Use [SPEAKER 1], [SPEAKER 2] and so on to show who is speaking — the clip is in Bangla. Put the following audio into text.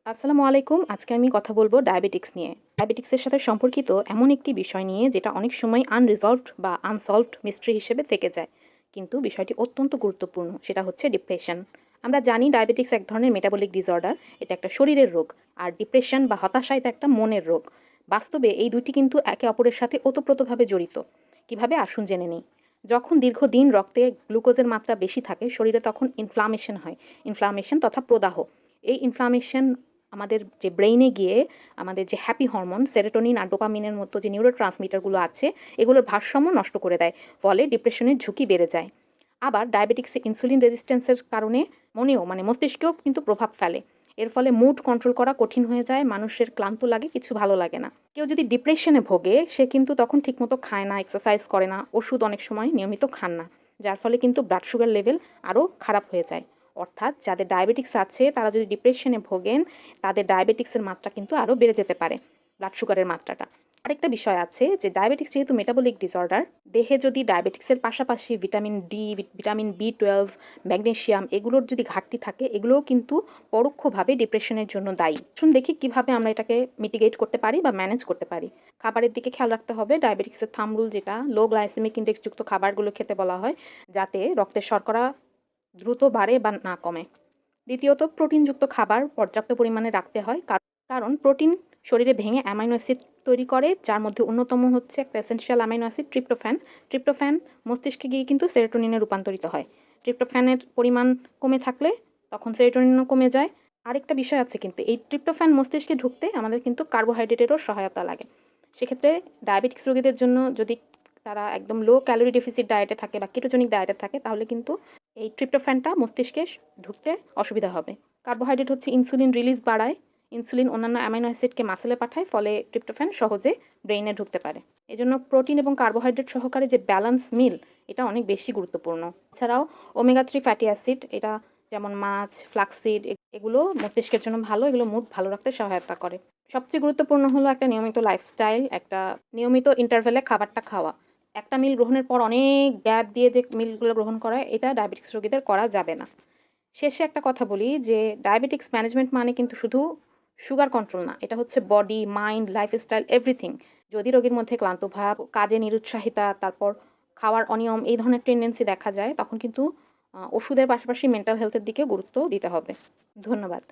[SPEAKER 1] আসসালামু আলাইকুম। আজকে আমি কথা বলব ডায়াবেটিক্স নিয়ে। ডায়াবেটিক্সের সাথে সম্পর্কিত এমন একটি বিষয় নিয়ে যেটা অনেক সময় আনরিজলভড বা আনসলভড মিস্ট্রি হিসেবে থেকে যায়। কিন্তু বিষয়টি অত্যন্ত গুরুত্বপূর্ণ। সেটা হচ্ছে ডিপ্রেশন। আমরা জানি ডায়াবেটিক্স এক ধরনের মেটাবলিক ডিসঅর্ডার। এটা একটা শরীরের রোগ। আর ডিপ্রেশন বা হতাশা এটা একটা মনের রোগ। বাস্তবে এই দুইটি কিন্তু একে অপরের সাথে ওতপ্রোতভাবে জড়িত। কিভাবে আসুন জেনে নিই। যখন দীর্ঘদিন রক্তে গ্লুকোজের মাত্রা বেশি থাকে শরীরে তখন ইনফ্লামেশন হয়। ইনফ্লামেশন তথা প্রদাহ। এই ইনফ্লামেশন আমাদের যে ব্রেইনে গিয়ে আমাদের যে হ্যাপি হরমোন সেরোটোনিন আর ডোপামিনের মতো যে নিউরোট্রান্সমিটারগুলো আছে এগুলোর ভারসাম্য নষ্ট করে দেয়। ফলে ডিপ্রেশনের ঝুঁকি বেড়ে যায়। আবার ডায়াবেটিক্সে ইনসুলিন রেজিস্ট্যান্সের কারণে মনেও মস্তিষ্কেও কিন্তু প্রভাব ফেলে। এর ফলে মুড কন্ট্রোল করা কঠিন হয়ে যায়, মানুষের ক্লান্ত লাগে, কিছু ভালো লাগে না। কেউ যদি ডিপ্রেশনে ভোগে সে কিন্তু তখন ঠিকমতো খায় না, এক্সারসাইজ করে না, ওষুধ অনেক সময় নিয়মিত খান না। যার ফলে কিন্তু ব্লাড সুগার লেভেল আরও খারাপ হয়ে যায়। অর্থাৎ যাদের ডায়াবেটিক্স আছে তারা যদি ডিপ্রেশনে ভোগেন তাদের ডায়াবেটিক্সের মাত্রা কিন্তু আরও বেড়ে যেতে পারে, ব্লাড সুগারের মাত্রাটা। আরেকটা বিষয় আছে যে ডায়াবেটিক্স যেহেতু মেটাবলিক ডিসঅর্ডার, দেহে যদি ডায়াবেটিক্সের পাশাপাশি vitamin D, vitamin B 12, magnesium এগুলোর যদি ঘাটতি থাকে এগুলোও কিন্তু পরোক্ষভাবে ডিপ্রেশনের জন্য দায়ী। শুন দেখি কিভাবে আমরা এটাকে মিটিগেট করতে পারি বা ম্যানেজ করতে পারি। খাবারের দিকে খেয়াল রাখতে হবে। ডায়াবেটিক্সের থাম্ব রুল যেটা, লো গ্লাইসেমিক ইন্ডেক্সযুক্ত খাবারগুলো খেতে বলা হয় যাতে রক্তের শর্করা দ্রুত বাড়ে বা না কমে। দ্বিতীয়ত প্রোটিনযুক্ত খাবার পর্যাপ্ত পরিমাণে রাখতে হয়, কারণ প্রোটিন শরীরে ভেঙে অ্যামাইনো অ্যাসিড তৈরি করে, যার মধ্যে অন্যতম হচ্ছে একটা essential amino acid tryptophan. Tryptophan মস্তিষ্কে গিয়ে কিন্তু সেরোটোনিনে রূপান্তরিত হয়। ট্রিপ্টোফ্যানের পরিমাণ কমে থাকলে তখন সেরোটোনিনও কমে যায়। আরেকটা বিষয় আছে কিন্তু, এই ট্রিপ্টোফ্যান মস্তিষ্কে ঢুকতে আমাদের কিন্তু কার্বোহাইড্রেটেরও সহায়তা লাগে। সেক্ষেত্রে ডায়াবেটিক্স রোগীদের জন্য যদি তারা একদম লো ক্যালোরি ডেফিসিট ডায়েটে থাকে বা কেটোজেনিক ডায়েটে থাকে তাহলে কিন্তু এই ট্রিপ্টোফ্যানটা মস্তিষ্কে ঢুকতে অসুবিধা হবে। কার্বোহাইড্রেট হচ্ছে ইনসুলিন রিলিজ বাড়ায়। ইনসুলিন অন্যান্য অ্যামাইনো অ্যাসিডকে মাসেলে পাঠায়, ফলে ট্রিপ্টোফ্যান সহজে ব্রেইনে ঢুকতে পারে। এজন্য প্রোটিন এবং কার্বোহাইড্রেট সহকারে যে ব্যালেন্স মিল এটা অনেক বেশি গুরুত্বপূর্ণ। এছাড়াও ওমেগা 3 ফ্যাটি অ্যাসিড, এটা যেমন মাছ, ফ্লাক্সিড, এগুলো মস্তিষ্কের জন্য ভালো, এগুলো মুড ভালো রাখতে সহায়তা করে। সবচেয়ে গুরুত্বপূর্ণ হলো একটা নিয়মিত লাইফস্টাইল, একটা নিয়মিত ইন্টারভ্যালে খাবারটা খাওয়া। একটা মিল গ্রহণের পর অনেক গ্যাপ দিয়ে যে মিলগুলো গ্রহণ করা, এটা ডায়াবেটিক্স রোগীদের করা যাবে না। শেষে একটা কথা বলি যে ডায়াবেটিক্স ম্যানেজমেন্ট মানে কিন্তু শুধু সুগার কন্ট্রোল না, এটা হচ্ছে বডি, মাইন্ড, লাইফস্টাইল, এভরিথিং। যদি রোগীর মধ্যে ক্লান্ত ভাব, কাজে নিরুৎসাহিতা, তারপর খাওয়ার অনিয়ম এই ধরনের টেন্ডেন্সি দেখা যায় তখন কিন্তু ওষুধের পাশাপাশি মেন্টাল হেলথের দিকে গুরুত্ব দিতে হবে। ধন্যবাদ।